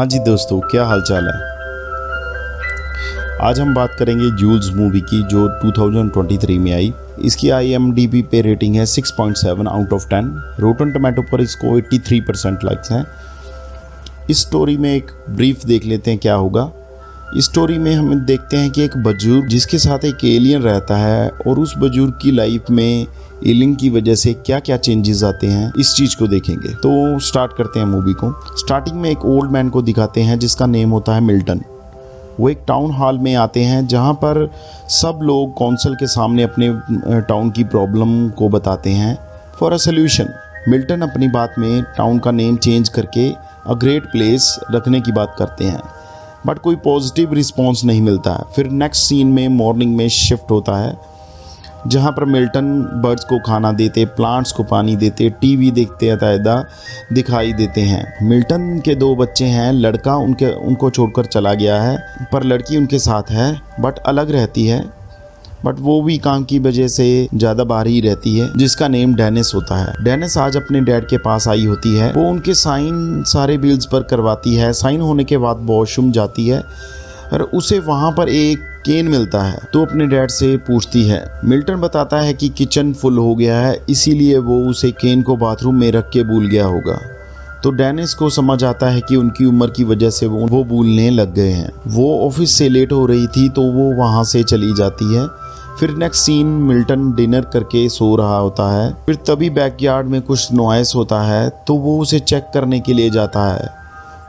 हाँ जी दोस्तों, क्या हाल चाल है। आज हम बात करेंगे जूल्स मूवी की जो 2023 में आई। इसकी IMDb पे रेटिंग है 6.7 आउट ऑफ 10। रोटन टोमेटो पर इसको 83% लाइक्स हैं। इस स्टोरी में एक ब्रीफ देख लेते हैं क्या होगा। इस स्टोरी में हम देखते हैं कि एक बुजुर्ग जिसके साथ एक एलियन रहता है और उस बुजुर्ग की लाइफ में एलियन की वजह से क्या क्या चेंजेस आते हैं, इस चीज़ को देखेंगे। तो स्टार्ट करते हैं मूवी को। स्टार्टिंग में एक ओल्ड मैन को दिखाते हैं जिसका नेम होता है मिल्टन। वो एक टाउन हॉल में आते हैं जहाँ पर सब लोग काउंसिल के सामने अपने टाउन की प्रॉब्लम को बताते हैं फॉर अ सोल्यूशन। मिल्टन अपनी बात में टाउन का नेम चेंज करके अ ग्रेट प्लेस रखने की बात करते हैं, बट कोई पॉजिटिव रिस्पॉन्स नहीं मिलता है। फिर नेक्स्ट सीन में मॉर्निंग में शिफ्ट होता है जहाँ पर मिल्टन बर्ड्स को खाना देते, प्लांट्स को पानी देते, टीवी देखते अतायदा दिखाई देते हैं। मिल्टन के 2 बच्चे हैं। लड़का उनको छोड़कर चला गया है, पर लड़की उनके साथ है बट अलग रहती है। बट वो भी काम की वजह से ज़्यादा बाहर ही रहती है, जिसका नेम डेनिस होता है। डेनिस आज अपने डैड के पास आई होती है। वो उनके साइन सारे बिल्स पर करवाती है। साइन होने के बाद वॉशरूम जाती है और उसे वहाँ पर एक केन मिलता है, तो अपने डैड से पूछती है। मिल्टन बताता है कि किचन फुल हो गया है, इसीलिए वो उसे केन को बाथरूम में रख के भूल गया होगा। तो डेनिस को समझ आता है कि उनकी उम्र की वजह से वो भूलने लग गए हैं। वो ऑफिस से लेट हो रही थी तो वो वहाँ से चली जाती है। फिर नेक्स्ट सीन मिल्टन डिनर करके सो रहा होता है। फिर तभी बैकयार्ड में कुछ नॉइस होता है तो वो उसे चेक करने के लिए जाता है।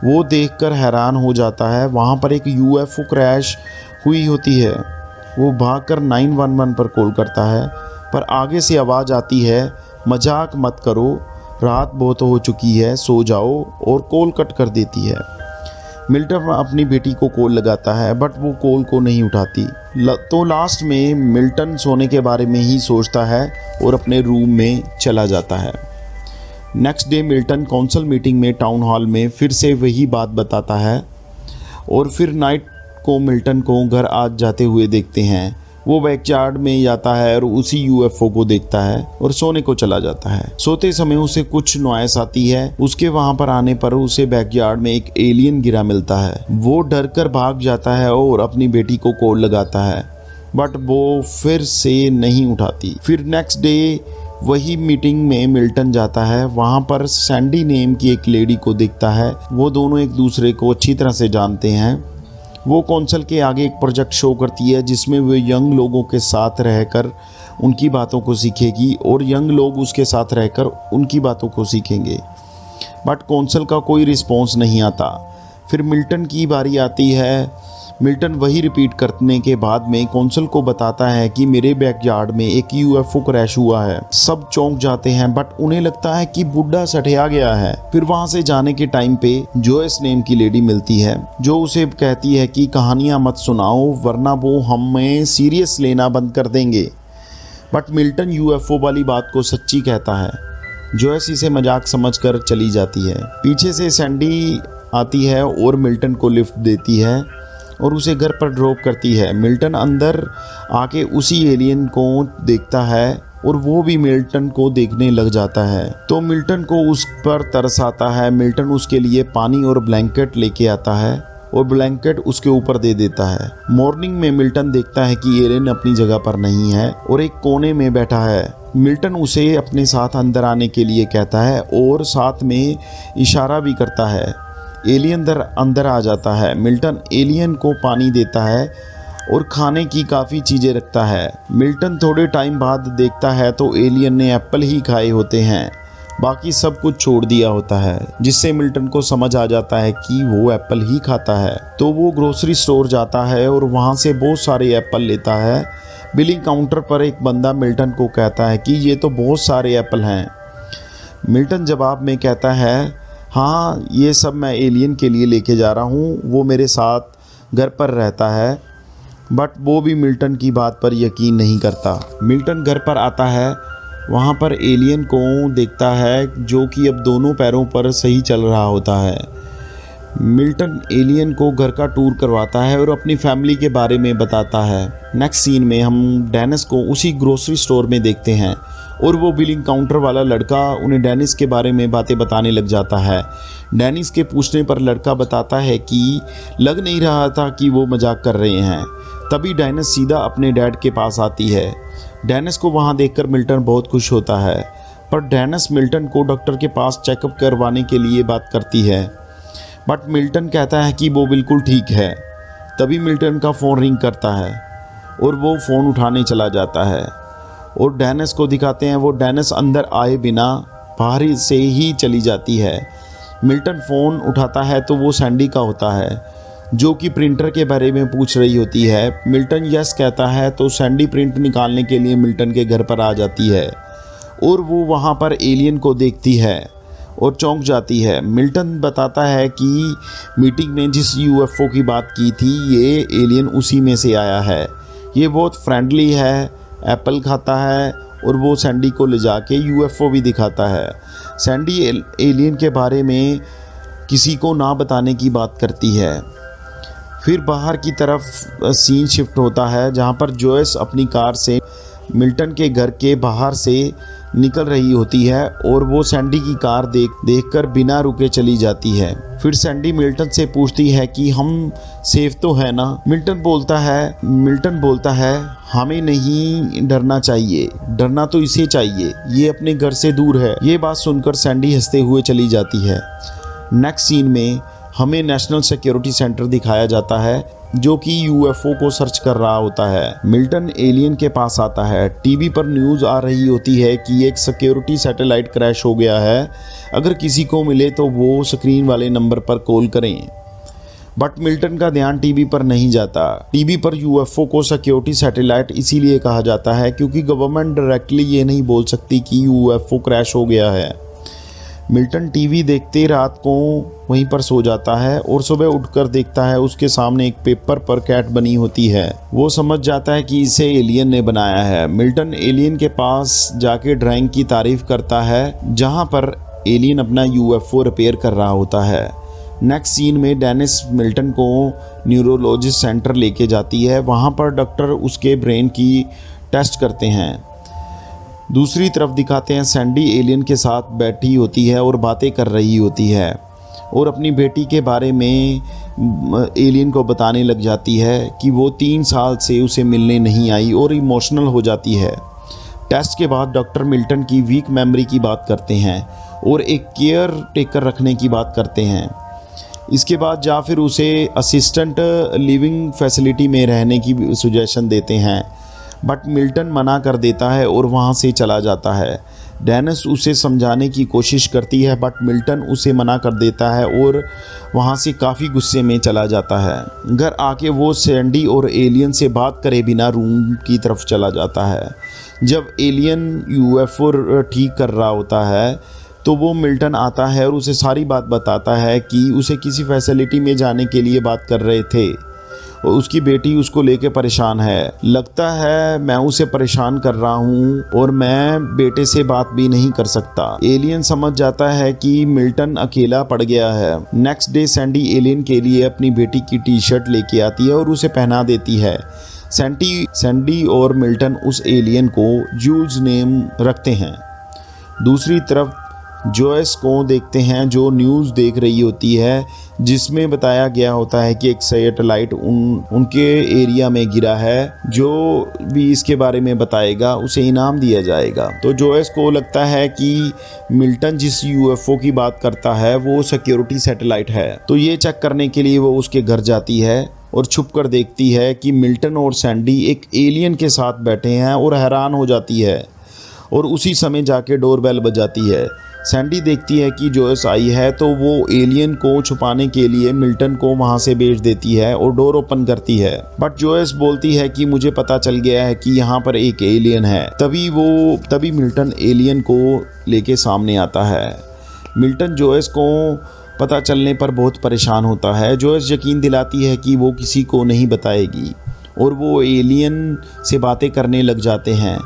वो देखकर हैरान हो जाता है, वहाँ पर एक UFO क्रैश हुई होती है। वो भागकर 911 पर कॉल करता है, पर आगे से आवाज़ आती है, मजाक मत करो, रात बहुत हो चुकी है, सो जाओ, और कॉल कट कर देती है। मिल्टन अपनी बेटी को कॉल लगाता है बट वो कॉल को नहीं उठाती। तो लास्ट में मिल्टन सोने के बारे में ही सोचता है और अपने रूम में चला जाता है। Next day Milton council meeting में टाउन हॉल में फिर से वही बात बताता है और फिर नाइट को मिल्टन को घर आ जाते हुए देखते हैं। वो बैकयार्ड में जाता है और उसी UFO को देखता है और सोने को चला जाता है। सोते समय उसे कुछ नॉइस आती है। उसके वहां पर आने पर उसे बैकयार्ड में एक एलियन गिरा मिलता है। वो डर कर भाग जाता है और अपनी बेटी को कॉल लगाता है, बट वो फिर से नहीं उठाती। फिर नेक्स्ट डे वही मीटिंग में मिल्टन जाता है। वहाँ पर सैंडी नेम की एक लेडी को देखता है। वो दोनों एक दूसरे को अच्छी तरह से जानते हैं। वो काउंसिल के आगे एक प्रोजेक्ट शो करती है जिसमें वो यंग लोगों के साथ रहकर उनकी बातों को सीखेगी और यंग लोग उसके साथ रहकर उनकी बातों को सीखेंगे, बट काउंसिल का कोई रिस्पॉन्स नहीं आता। फिर मिल्टन की बारी आती है। मिल्टन वही रिपीट करने के बाद में काउंसिल को बताता है कि मेरे बैकयार्ड में एक UFO क्रैश हुआ है। सब चौंक जाते हैं बट उन्हें लगता है कि बुड्ढा सठिया गया है। फिर वहां से जाने के टाइम पे जोयस नेम की लेडी मिलती है जो उसे कहती है कि कहानियां मत सुनाओ वरना वो हमें सीरियस लेना बंद कर देंगे। बट मिल्टन UFO वाली बात को सच्ची कहता है। जोयस इसे मजाक समझकर चली जाती है। पीछे से सैंडी आती है और मिल्टन को लिफ्ट देती है और उसे घर पर ड्रॉप करती है। मिल्टन अंदर आके उसी एलियन को देखता है और वो भी मिल्टन को देखने लग जाता है। तो मिल्टन को उस पर तरस आता है। मिल्टन उसके लिए पानी और ब्लैंकेट लेके आता है और ब्लैंकेट उसके ऊपर दे देता है। मॉर्निंग में मिल्टन देखता है कि एलियन अपनी जगह पर नहीं है और एक कोने में बैठा है। मिल्टन उसे अपने साथ अंदर आने के लिए कहता है और साथ में इशारा भी करता है। एलियन अंदर आ जाता है। मिल्टन एलियन को पानी देता है और खाने की काफ़ी चीज़ें रखता है। मिल्टन थोड़े टाइम बाद देखता है तो एलियन ने एप्पल ही खाए होते हैं, बाकी सब कुछ छोड़ दिया होता है, जिससे मिल्टन को समझ आ जाता है कि वो एप्पल ही खाता है। तो वो ग्रोसरी स्टोर जाता है और वहाँ से बहुत सारे एप्पल लेता है। बिलिंग काउंटर पर एक बंदा मिल्टन को कहता है कि ये तो बहुत सारे एप्पल हैं। मिल्टन जवाब में कहता है, हाँ ये सब मैं एलियन के लिए लेके जा रहा हूँ, वो मेरे साथ घर पर रहता है। बट वो भी मिल्टन की बात पर यकीन नहीं करता। मिल्टन घर पर आता है, वहाँ पर एलियन को देखता है जो कि अब दोनों पैरों पर सही चल रहा होता है। मिल्टन एलियन को घर का टूर करवाता है और अपनी फैमिली के बारे में बताता है। नेक्स्ट सीन में हम डेनिस को उसी ग्रोसरी स्टोर में देखते हैं और वो बिलिंग काउंटर वाला लड़का उन्हें डेनिस के बारे में बातें बताने लग जाता है। डेनिस के पूछने पर लड़का बताता है कि लग नहीं रहा था कि वो मजाक कर रहे हैं। तभी डेनिस सीधा अपने डैड के पास आती है। डेनिस को वहाँ देखकर मिल्टन बहुत खुश होता है, पर डेनिस मिल्टन को डॉक्टर के पास चेकअप करवाने के लिए बात करती है, बट मिल्टन कहता है कि वो बिल्कुल ठीक है। तभी मिल्टन का फ़ोन रिंग करता है और वो फ़ोन उठाने चला जाता है और डेनिस को दिखाते हैं। वो डेनिस अंदर आए बिना बाहर से ही चली जाती है। मिल्टन फ़ोन उठाता है तो वो सैंडी का होता है, जो कि प्रिंटर के बारे में पूछ रही होती है। मिल्टन यस कहता है तो सैंडी प्रिंट निकालने के लिए मिल्टन के घर पर आ जाती है और वो वहाँ पर एलियन को देखती है और चौंक जाती है। मिल्टन बताता है कि मीटिंग में जिस यूएफओ की बात की थी, ये एलियन उसी में से आया है। ये बहुत फ्रेंडली है, एप्पल खाता है और वो सैंडी को ले जाके यूएफओ भी दिखाता है। सैंडी एलियन के बारे में किसी को ना बताने की बात करती है। फिर बाहर की तरफ सीन शिफ्ट होता है, जहाँ पर जोयस अपनी कार से मिल्टन के घर के बाहर से निकल रही होती है और वो सैंडी की कार देखकर बिना रुके चली जाती है। फिर सैंडी मिल्टन से पूछती है कि हम सेफ तो है ना। मिल्टन बोलता है हमें नहीं डरना चाहिए, डरना तो इसे चाहिए, ये अपने घर से दूर है। ये बात सुनकर सैंडी हंसते हुए चली जाती है। नेक्स्ट सीन में हमें नेशनल सिक्योरिटी सेंटर दिखाया जाता है, जो कि यूएफओ को सर्च कर रहा होता है। मिल्टन एलियन के पास आता है। टीवी पर न्यूज़ आ रही होती है कि एक सिक्योरिटी सैटेलाइट क्रैश हो गया है, अगर किसी को मिले तो वो स्क्रीन वाले नंबर पर कॉल करें। बट मिल्टन का ध्यान टीवी पर नहीं जाता। टीवी पर यूएफओ को सिक्योरिटी सैटेलाइट इसीलिए कहा जाता है क्योंकि गवर्नमेंट डायरेक्टली ये नहीं बोल सकती कि यूएफओ क्रैश हो गया है। मिल्टन टीवी देखते रात को वहीं पर सो जाता है और सुबह उठकर देखता है उसके सामने एक पेपर पर कैट बनी होती है। वो समझ जाता है कि इसे एलियन ने बनाया है। मिल्टन एलियन के पास जाके ड्राइंग की तारीफ करता है, जहां पर एलियन अपना यूएफओ रिपेयर कर रहा होता है। नेक्स्ट सीन में डेनिस मिल्टन को न्यूरोलॉजिस्ट सेंटर लेके जाती है। वहाँ पर डॉक्टर उसके ब्रेन की टेस्ट करते हैं। दूसरी तरफ दिखाते हैं सैंडी एलियन के साथ बैठी होती है और बातें कर रही होती है और अपनी बेटी के बारे में एलियन को बताने लग जाती है कि वो 3 साल से उसे मिलने नहीं आई और इमोशनल हो जाती है। टेस्ट के बाद डॉक्टर मिल्टन की वीक मेमोरी की बात करते हैं और एक केयर टेकर रखने की बात करते हैं। इसके बाद या फिर उसे असिस्टेंट लिविंग फैसिलिटी में रहने की सुजेशन देते हैं, बट मिल्टन मना कर देता है और वहाँ से चला जाता है। डेनिस उसे समझाने की कोशिश करती है, बट मिल्टन उसे मना कर देता है और वहाँ से काफ़ी गुस्से में चला जाता है। घर आके वो सैंडी और एलियन से बात करे बिना रूम की तरफ चला जाता है। जब एलियन यूएफओ ठीक कर रहा होता है तो वो मिल्टन आता है और उसे सारी बात बताता है कि उसे किसी फैसिलिटी में जाने के लिए बात कर रहे थे और उसकी बेटी उसको लेके परेशान है। लगता है मैं उसे परेशान कर रहा हूँ और मैं बेटे से बात भी नहीं कर सकता। एलियन समझ जाता है कि मिल्टन अकेला पड़ गया है। नेक्स्ट डे सैंडी एलियन के लिए अपनी बेटी की टी शर्ट लेके आती है और उसे पहना देती है। सैंडी और मिल्टन उस एलियन को जूल्स नेम रखते हैं। दूसरी तरफ जोयस को देखते हैं, जो न्यूज़ देख रही होती है, जिसमें बताया गया होता है कि एक सैटेलाइट उनके एरिया में गिरा है। जो भी इसके बारे में बताएगा उसे इनाम दिया जाएगा। तो जोयस को लगता है कि मिल्टन जिस यूएफओ की बात करता है वो सिक्योरिटी सैटेलाइट है। तो ये चेक करने के लिए वो उसके घर जाती है और छुप कर देखती है कि मिल्टन और सैंडी एक एलियन के साथ बैठे हैं और हैरान हो जाती है और उसी समय जाके डोरबेल बजाती है। सैंडी देखती है कि जोयस आई है तो वो एलियन को छुपाने के लिए मिल्टन को वहां से भेज देती है और डोर ओपन करती है। बट जोयस बोलती है कि मुझे पता चल गया है कि यहाँ पर एक एलियन है। तभी मिल्टन एलियन को लेके सामने आता है। मिल्टन जोयस को पता चलने पर बहुत परेशान होता है। जोयस यकीन दिलाती है कि वो किसी को नहीं बताएगी और वो एलियन से बातें करने लग जाते हैं।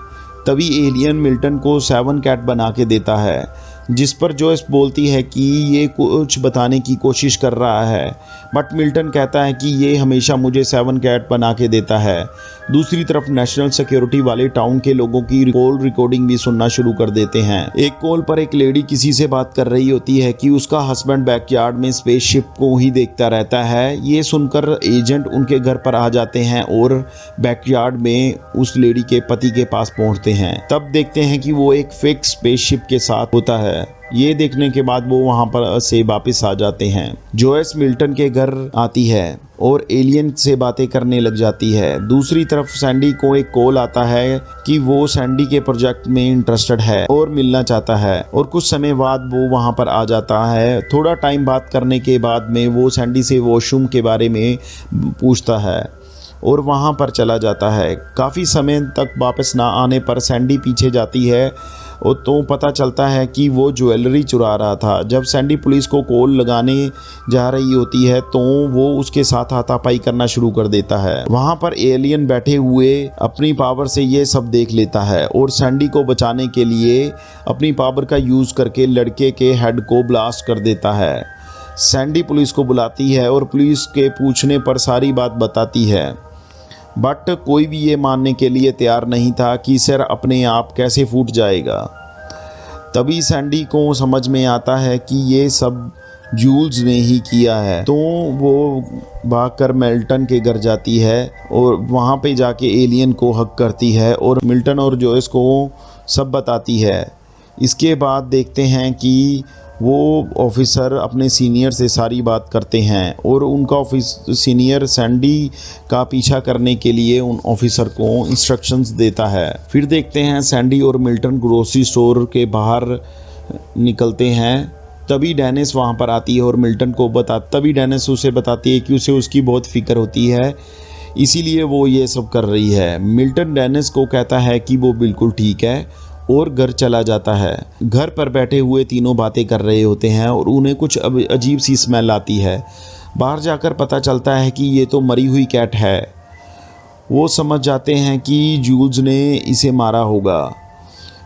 तभी एलियन मिल्टन को 7 कैट बना के देता है। जिस पर जोयस बोलती है कि ये कुछ बताने की कोशिश कर रहा है, बट मिल्टन कहता है कि ये हमेशा मुझे 7 कैट बना के देता है। दूसरी तरफ नेशनल सिक्योरिटी वाले टाउन के लोगों की कॉल रिकॉर्डिंग भी सुनना शुरू कर देते हैं। एक कॉल पर एक लेडी किसी से बात कर रही होती है कि उसका हस्बैंड बैकयार्ड में स्पेसशिप को ही देखता रहता है। ये सुनकर एजेंट उनके घर पर आ जाते हैं और बैकयार्ड में उस लेडी के पति के पास पहुंचते हैं। तब देखते हैं कि वो एक फेक स्पेसशिप के साथ होता है। ये देखने के बाद वो वहां पर से वापस आ जाते हैं। जोयस मिल्टन के घर आती है और एलियन से बातें करने लग जाती है। दूसरी तरफ सैंडी को एक कॉल आता है कि वो सैंडी के प्रोजेक्ट में इंटरेस्टेड है और मिलना चाहता है, और कुछ समय बाद वो वहां पर आ जाता है। थोड़ा टाइम बात करने के बाद में वो सैंडी से वॉशरूम के बारे में पूछता है और वहां पर चला जाता है। काफ़ी समय तक वापस ना आने पर सैंडी पीछे जाती है और तो पता चलता है कि वो ज्वेलरी चुरा रहा था। जब सैंडी पुलिस को कॉल लगाने जा रही होती है तो वो उसके साथ हाथापाई करना शुरू कर देता है। वहां पर एलियन बैठे हुए अपनी पावर से ये सब देख लेता है और सैंडी को बचाने के लिए अपनी पावर का यूज़ करके लड़के के हेड को ब्लास्ट कर देता है। सैंडी पुलिस को बुलाती है और पुलिस के पूछने पर सारी बात बताती है, बट कोई भी ये मानने के लिए तैयार नहीं था कि सर अपने आप कैसे फूट जाएगा। तभी सैंडी को समझ में आता है कि ये सब जूल्स ने ही किया है, तो वो भागकर मिल्टन के घर जाती है और वहाँ पे जाके एलियन को हक करती है और मिल्टन और जोयस को सब बताती है। इसके बाद देखते हैं कि वो ऑफिसर अपने सीनियर से सारी बात करते हैं और उनका सीनियर सैंडी का पीछा करने के लिए उन ऑफिसर को इंस्ट्रक्शंस देता है। फिर देखते हैं सैंडी और मिल्टन ग्रोसरी स्टोर के बाहर निकलते हैं। तभी डेनिस वहाँ पर आती है और मिल्टन को तभी डेनिस उसे बताती है कि उसे उसकी बहुत फिक्र होती है, इसीलिए वो ये सब कर रही है। मिल्टन डेनिस को कहता है कि वो बिल्कुल ठीक है और घर चला जाता है। घर पर बैठे हुए तीनों बातें कर रहे होते हैं और उन्हें कुछ अजीब सी स्मेल आती है। बाहर जाकर पता चलता है कि ये तो मरी हुई कैट है। वो समझ जाते हैं कि जूल्स ने इसे मारा होगा,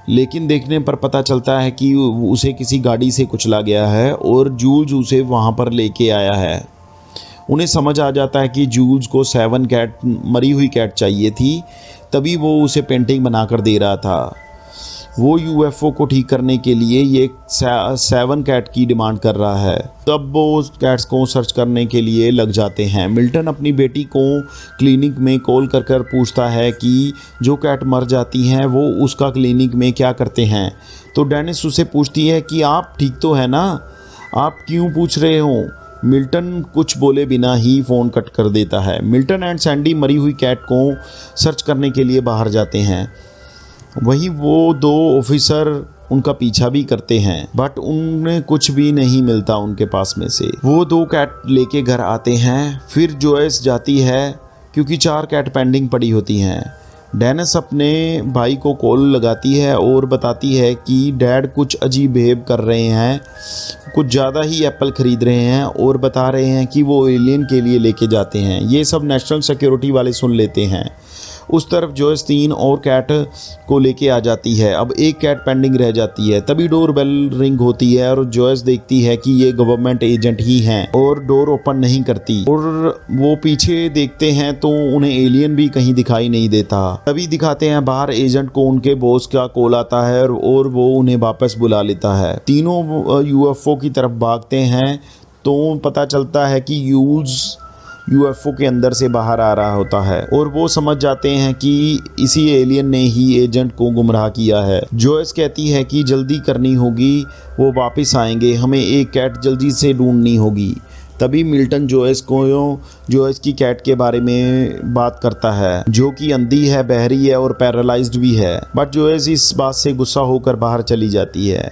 लेकिन देखने पर पता चलता है कि उसे किसी गाड़ी से कुचला गया है और जूल्स उसे वहाँ पर लेके आया है। उन्हें समझ आ जाता है कि जूल्स को 7 कैट मरी हुई कैट चाहिए थी, तभी वो उसे पेंटिंग बनाकर दे रहा था। वो यूएफओ को ठीक करने के लिए ये 7 कैट की डिमांड कर रहा है। तब वो उस कैट्स को सर्च करने के लिए लग जाते हैं। मिल्टन अपनी बेटी को क्लिनिक में कॉल कर कर पूछता है कि जो कैट मर जाती हैं वो उसका क्लिनिक में क्या करते हैं। तो डेनिस उसे पूछती है कि आप ठीक तो है ना, आप क्यों पूछ रहे हो। मिल्टन कुछ बोले बिना ही फ़ोन कट कर देता है। मिल्टन एंड सैंडी मरी हुई कैट को सर्च करने के लिए बाहर जाते हैं। वहीं वो 2 ऑफिसर उनका पीछा भी करते हैं, बट उन्हें कुछ भी नहीं मिलता उनके पास में से। वो 2 कैट लेके घर आते हैं। फिर जोयस जाती है क्योंकि 4 कैट पेंडिंग पड़ी होती हैं। डेनिस अपने भाई को कॉल लगाती है और बताती है कि डैड कुछ अजीब बिहेव कर रहे हैं, कुछ ज़्यादा ही एप्पल ख़रीद रहे हैं और बता रहे हैं कि वो एलियन के लिए लेके जाते हैं। ये सब नेशनल सिक्योरिटी वाले सुन लेते हैं। उस तरफ जोयस 3 और कैट को लेके आ जाती है। अब एक कैट पेंडिंग रह जाती है। तभी डोर बेल रिंग होती है और जोयस देखती है कि ये गवर्नमेंट एजेंट ही हैं और डोर ओपन नहीं करती। और वो पीछे देखते हैं तो उन्हें एलियन भी कहीं दिखाई नहीं देता। तभी दिखाते हैं बाहर एजेंट को उनके बॉस का कॉल आता है और वो उन्हें वापस बुला लेता है। तीनों यूएफओ की तरफ भागते हैं तो पता चलता है कि यूएफओ के अंदर से बाहर आ रहा होता है और वो समझ जाते हैं कि इसी एलियन ने ही एजेंट को गुमराह किया है। जोयस कहती है कि जल्दी करनी होगी, वो वापस आएंगे, हमें एक कैट जल्दी से ढूंढनी होगी। तभी मिल्टन जोयस की कैट के बारे में बात करता है, जो कि अंधी है, बहरी है और पैरालाइज्ड भी है। बट जोयस इस बात से गुस्सा होकर बाहर चली जाती है।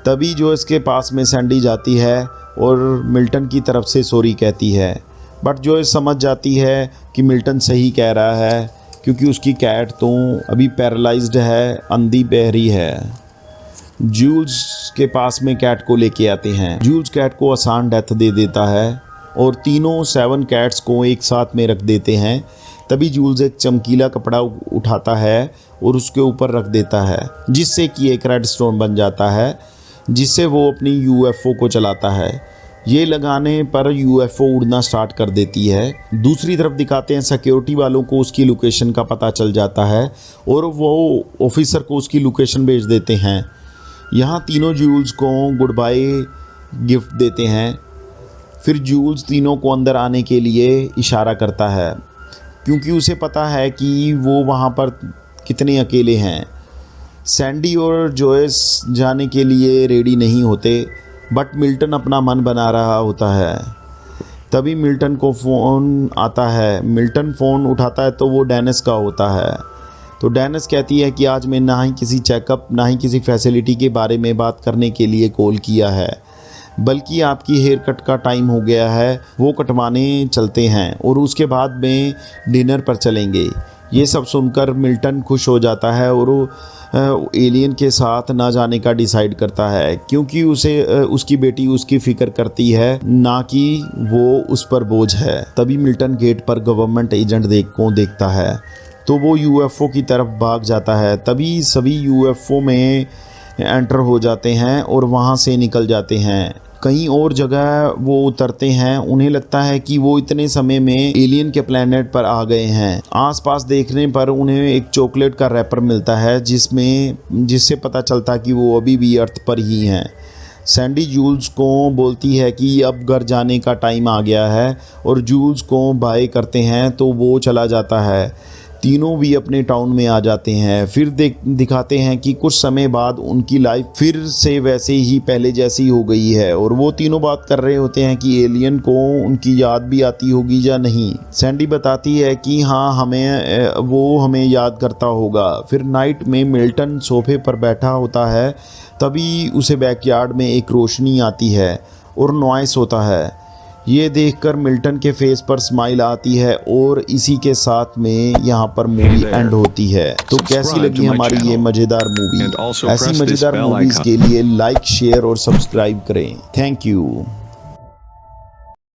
तभी जोयस के पास में सैंडी जाती है और मिल्टन की तरफ से सॉरी कहती है। बट जोयस समझ जाती है कि मिल्टन सही कह रहा है क्योंकि उसकी कैट तो अभी पैरालाइज्ड है, अंधी बहरी है। जूल्स के पास में कैट को लेके आते हैं। जूल्स कैट को आसान डेथ दे देता है और तीनों 7 कैट्स को एक साथ में रख देते हैं। तभी जूल्स एक चमकीला कपड़ा उठाता है और उसके ऊपर रख देता है, जिससे कि एक रेड स्टोन बन जाता है, जिससे वो अपनी यूएफओ को चलाता है। ये लगाने पर यूएफओ उड़ना स्टार्ट कर देती है। दूसरी तरफ दिखाते हैं सिक्योरिटी वालों को उसकी लोकेशन का पता चल जाता है और वो ऑफिसर को उसकी लोकेशन भेज देते हैं। यहाँ तीनों जूल्स को गुड बाय गिफ्ट देते हैं। फिर जूल्स तीनों को अंदर आने के लिए इशारा करता है, क्योंकि उसे पता है कि वो वहाँ पर कितने अकेले हैं। सैंडी और जोयस जाने के लिए रेडी नहीं होते, बट मिल्टन अपना मन बना रहा होता है। तभी मिल्टन को फ़ोन आता है। मिल्टन फ़ोन उठाता है तो वो डेनिस का होता है। तो डेनिस कहती है कि आज मैं ना ही किसी चेकअप ना ही किसी फैसिलिटी के बारे में बात करने के लिए कॉल किया है, बल्कि आपकी हेयर कट का टाइम हो गया है, वो कटवाने चलते हैं और उसके बाद में डिनर पर चलेंगे। ये सब सुनकर मिल्टन खुश हो जाता है और वो एलियन के साथ ना जाने का डिसाइड करता है, क्योंकि उसे उसकी बेटी उसकी फ़िक्र करती है, ना कि वो उस पर बोझ है। तभी मिल्टन गेट पर गवर्नमेंट एजेंट देखता है तो वो यूएफओ की तरफ भाग जाता है। तभी सभी यूएफओ में एंटर हो जाते हैं और वहाँ से निकल जाते हैं। कहीं और जगह वो उतरते हैं। उन्हें लगता है कि वो इतने समय में एलियन के प्लेनेट पर आ गए हैं। आसपास देखने पर उन्हें एक चॉकलेट का रैपर मिलता है जिससे पता चलता कि वो अभी भी अर्थ पर ही हैं। सैंडी जूल्स को बोलती है कि अब घर जाने का टाइम आ गया है और जूल्स को बाय करते हैं तो वो चला जाता है। तीनों भी अपने टाउन में आ जाते हैं। फिर दिखाते हैं कि कुछ समय बाद उनकी लाइफ फिर से वैसे ही पहले जैसी हो गई है और वो तीनों बात कर रहे होते हैं कि एलियन को उनकी याद भी आती होगी या नहीं। सैंडी बताती है कि हाँ, वो हमें याद करता होगा। फिर नाइट में मिल्टन सोफे पर बैठा होता है, तभी उसे बैकयार्ड में एक रोशनी आती है और नॉइस होता है। ये देखकर मिल्टन के फेस पर स्माइल आती है और इसी के साथ में यहाँ पर मूवी एंड होती है। तो कैसी लगी हमारी ये मज़ेदार मूवी? ऐसी मज़ेदार मूवीज़ के लिए लाइक, शेयर और सब्सक्राइब करें। Thank you.